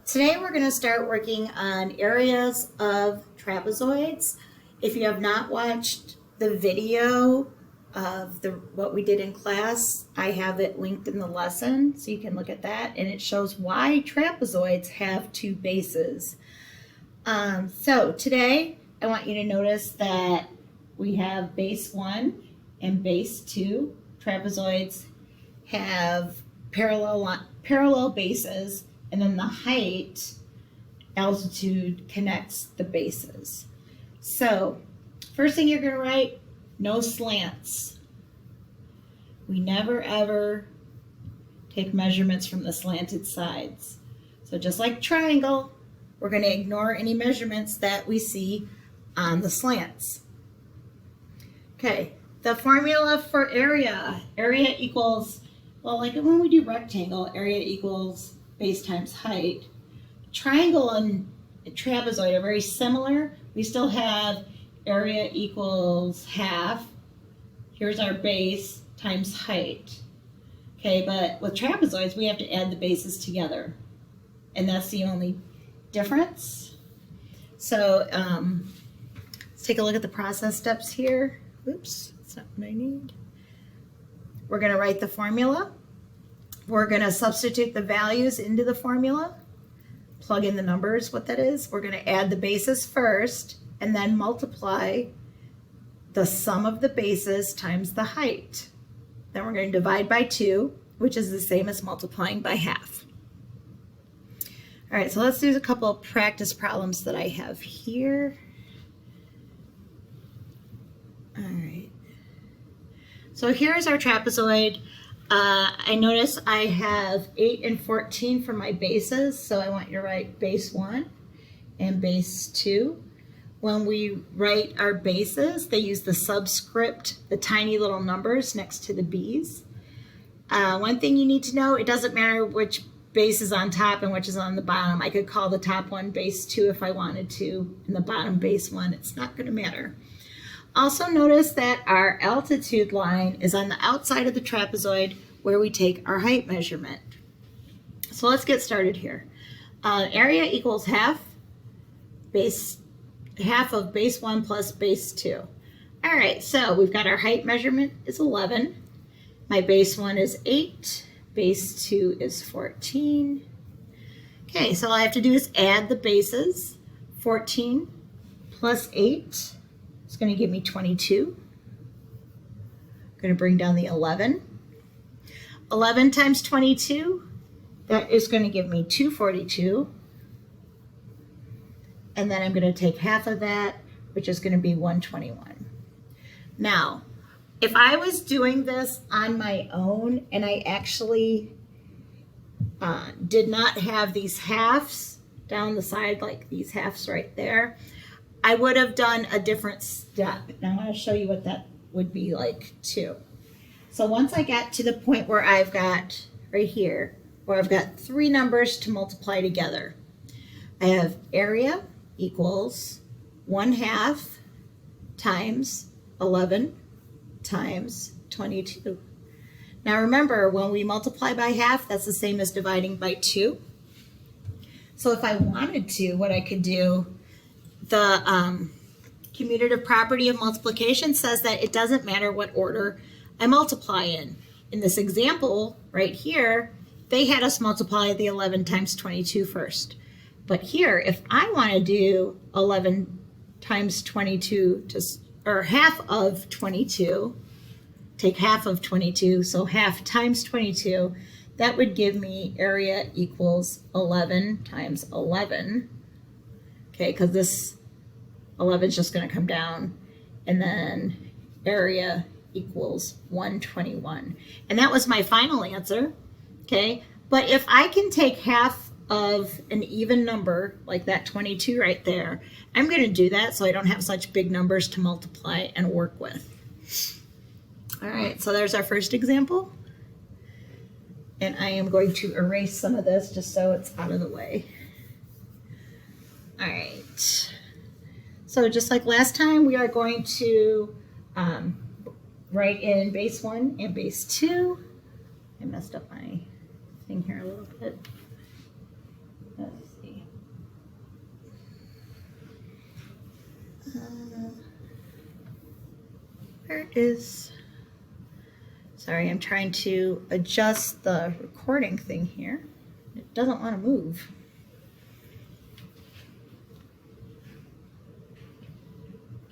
Today we're going to start working on areas of trapezoids. If you have not watched the video of what we did in class, I have it linked in the lesson so you can look at that, and it shows why trapezoids have two bases. So today I want you to notice that we have base 1 and base 2. Trapezoids have parallel bases, and then the height, altitude connects the bases. So first thing you're going to write, no slants. We never ever take measurements from the slanted sides. So just like triangle, we're going to ignore any measurements that we see on the slants. Okay, the formula for area equals, well, like when we do rectangle, area equals base times height. Triangle and trapezoid are very similar. We still have area equals half. Here's our base times height. Okay, but with trapezoids, we have to add the bases together. And that's the only difference. So let's take a look at the process steps here. Oops, that's not what I need. We're going to write the formula. We're going to substitute the values into the formula, plug in the numbers, what that is. We're going to add the bases first and then multiply the sum of the bases times the height. Then we're going to divide by 2, which is the same as multiplying by half. All right, so let's do a couple of practice problems that I have here. All right. So here's our trapezoid. I notice I have 8 and 14 for my bases, so I want you to write base 1 and base 2. When we write our bases, they use the subscript, the tiny little numbers next to the B's. One thing you need to know, it doesn't matter which base is on top and which is on the bottom. I could call the top one base 2 if I wanted to, and the bottom base 1. It's not going to matter. Also notice that our altitude line is on the outside of the trapezoid where we take our height measurement. So let's get started here. Area equals half of base 1 plus base 2. All right, so we've got our height measurement is 11. My base 1 is 8. Base 2 is 14. Okay, so all I have to do is add the bases. 14 plus 8. It's going to give me 22. I'm going to bring down the 11. 11 times 22, that is going to give me 242. And then I'm going to take half of that, which is going to be 121. Now, if I was doing this on my own and I actually did not have these halves down the side, like these halves right there, I would have done a different step. And I'm going to show you what that would be like too. So once I got to the point where I've got right here, where I've got 3 numbers to multiply together, I have area equals 1/2 times 11 times 22. Now remember, when we multiply by half, that's the same as dividing by 2. So if I wanted to, what I could do, the commutative property of multiplication says that it doesn't matter what order I multiply in. In this example right here, they had us multiply the 11 times 22 first. But here, if I want to do 11 times 22, or half of 22, take half of 22, so half times 22, that would give me area equals 11 times 11. Okay, because this 11 is just going to come down, and then area equals 121. And that was my final answer, okay? But if I can take half of an even number, like that 22 right there, I'm going to do that so I don't have such big numbers to multiply and work with. All right, so there's our first example. And I am going to erase some of this just so it's out of the way. All right, so just like last time, we are going to write in base 1 and base 2. I messed up my thing here a little bit. Yes. is, sorry, I'm trying to adjust the recording thing here. It doesn't want to move.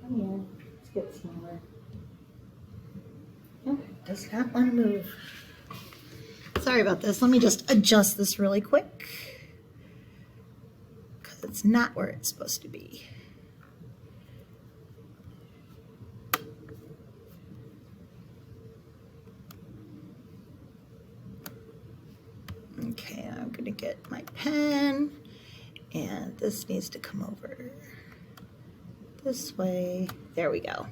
Come here, let's get smaller. No, it does not want to move. Sorry about this. Let me just adjust this really quick because it's not where it's supposed to be. Okay, I'm going to get my pen, and this needs to come over this way. There we go.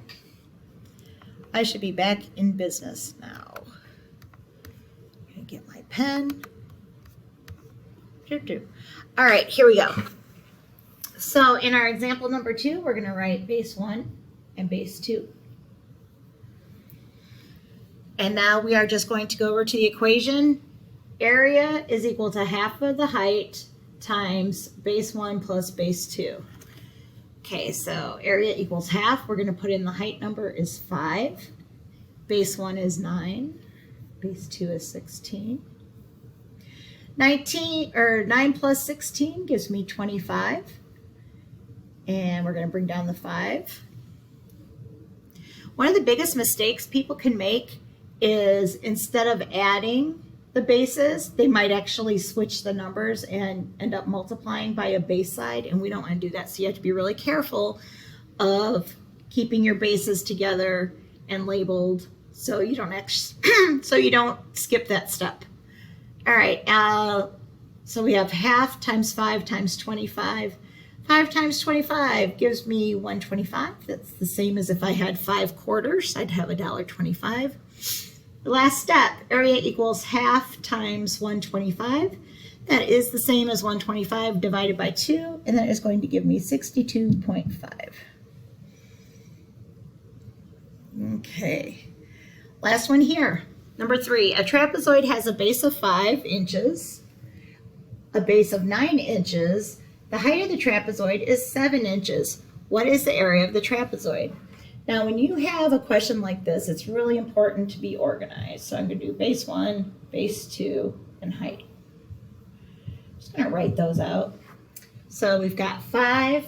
I should be back in business now. I'm going to get my pen. All right, here we go. So in our example number 2, we're going to write base 1 and base 2. And now we are just going to go over to the equation. Area is equal to half of the height times base 1 plus base 2. Okay, so area equals half. We're going to put in the height number is 5. Base 1 is 9. Base 2 is 16. 9 plus 16 gives me 25. And we're going to bring down the 5. One of the biggest mistakes people can make is instead of adding the bases, they might actually switch the numbers and end up multiplying by a base side, and we don't want to do that. So you have to be really careful of keeping your bases together and labeled so you don't so you don't skip that step. All right, so we have half times 5 times 25. 5 times 25 gives me 125. That's the same as if I had 5 quarters. I'd have $1.25. The last step, area equals half times 125. That is the same as 125 divided by 2, and that is going to give me 62.5. Okay, last one here. Number 3, a trapezoid has a base of 5 inches, a base of 9 inches. The height of the trapezoid is 7 inches. What is the area of the trapezoid? Now, when you have a question like this, it's really important to be organized. So I'm going to do base 1, base 2, and height. I'm just going to write those out. So we've got 5,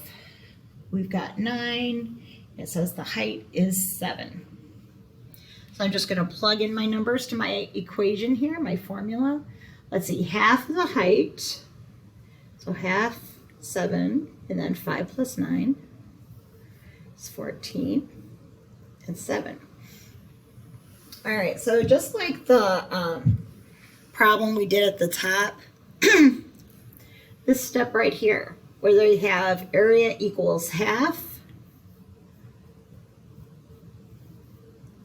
we've got 9. It says the height is 7. So I'm just going to plug in my numbers to my equation here, my formula. Let's see, half of the height, so half 7, and then 5 plus 9 is 14. And 7. All right, so just like the problem we did at the top, this step right here, where they have area equals half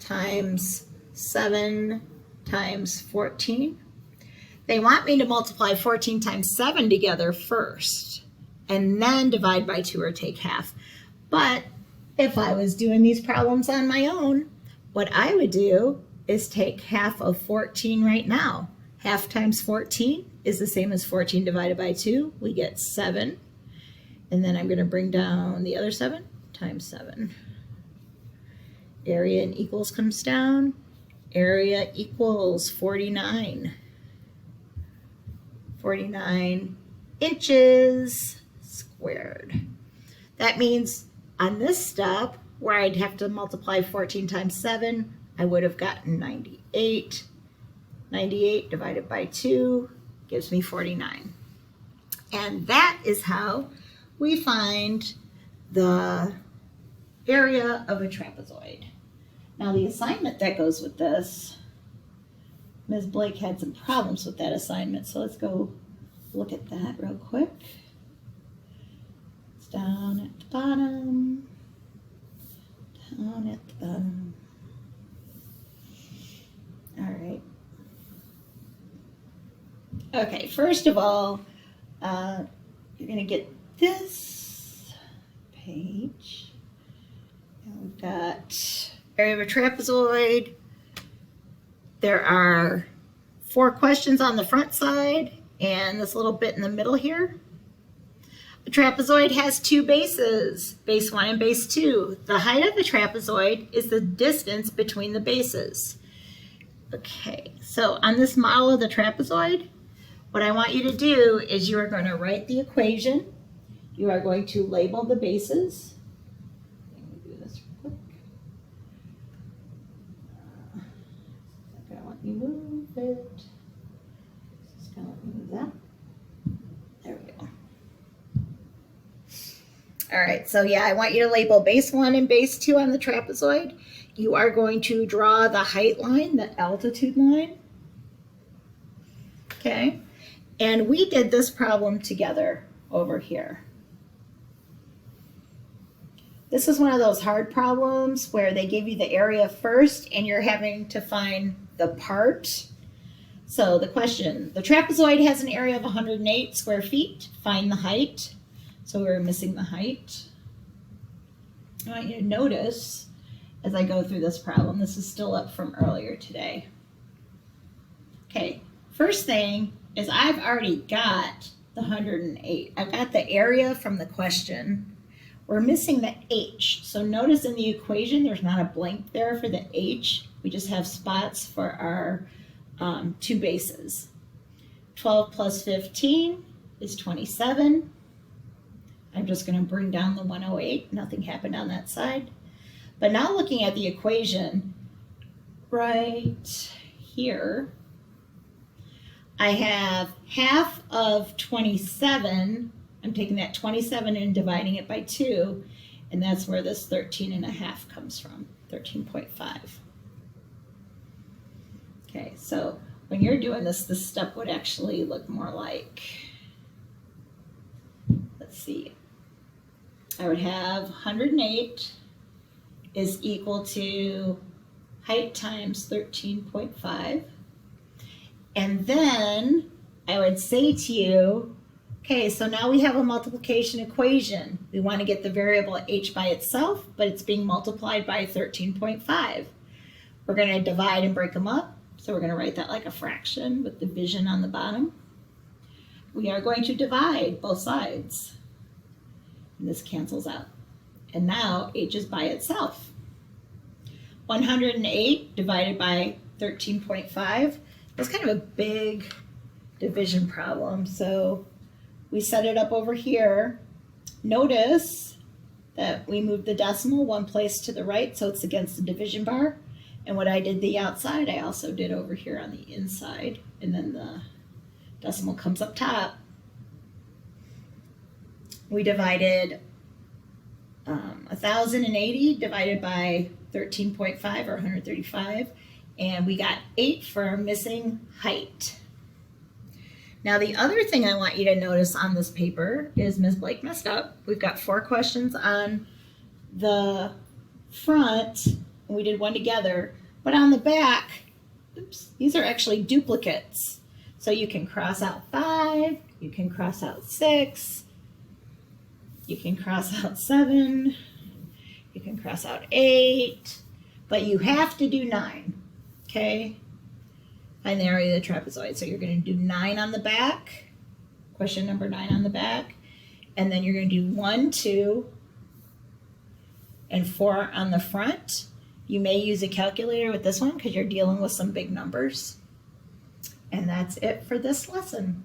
times 7 times 14. They want me to multiply 14 times 7 together first, and then divide by 2 or take half. But if I was doing these problems on my own, what I would do is take half of 14 right now. Half times 14 is the same as 14 divided by 2. We get 7. And then I'm going to bring down the other 7 times 7. Area and equals comes down. Area equals 49. 49 inches squared. That means on this step, where I'd have to multiply 14 times 7, I would have gotten 98. 98 divided by 2 gives me 49. And that is how we find the area of a trapezoid. Now the assignment that goes with this, Ms. Blake had some problems with that assignment, so let's go look at that real quick. Down at the bottom, down at the bottom. All right. Okay, first of all, you're going to get this page. And we've got area of a trapezoid. There are 4 questions on the front side and this little bit in the middle here. A trapezoid has two bases, base 1 and base 2. The height of the trapezoid is the distance between the bases. Okay, so on this model of the trapezoid, what I want you to do is you are going to write the equation. You are going to label the bases. Let me do this real quick. I don't want you to move it. Just going to let me move that. There we go. All right, so yeah, I want you to label base 1 and base 2 on the trapezoid. You are going to draw the height line, the altitude line. Okay, and we did this problem together over here. This is one of those hard problems where they give you the area first and you're having to find the part. So the question, the trapezoid has an area of 108 square feet. Find the height. So we're missing the height. I want you to notice as I go through this problem, this is still up from earlier today. Okay, first thing is I've already got the 108. I've got the area from the question. We're missing the h. So notice in the equation there's not a blank there for the h. We just have spots for our two bases. 12 plus 15 is 27. I'm just going to bring down the 108. Nothing happened on that side. But now looking at the equation right here, I have half of 27. I'm taking that 27 and dividing it by 2, and that's where this 13.5 comes from, 13.5. Okay, so when you're doing this step would actually look more like, let's see, I would have 108 is equal to height times 13.5. And then I would say to you, okay, so now we have a multiplication equation. We want to get the variable h by itself, but it's being multiplied by 13.5. We're going to divide and break them up. So we're going to write that like a fraction with division on the bottom. We are going to divide both sides. And this cancels out. And now h is by itself. 108 divided by 13.5. That's kind of a big division problem. So we set it up over here. Notice that we moved the decimal one place to the right, so it's against the division bar. And what I did the outside, I also did over here on the inside. And then the decimal comes up top. We divided 1,080 divided by 13.5 or 135. And we got 8 for our missing height. Now the other thing I want you to notice on this paper is Ms. Blake messed up. We've got 4 questions on the front, and we did one together, but on the back, oops, these are actually duplicates. So you can cross out 5, you can cross out 6, you can cross out 7, you can cross out 8, but you have to do 9, okay? Find the area of the trapezoid. So you're going to do 9 on the back, question number 9 on the back, and then you're going to do 1, 2, and 4 on the front. You may use a calculator with this one because you're dealing with some big numbers. And that's it for this lesson.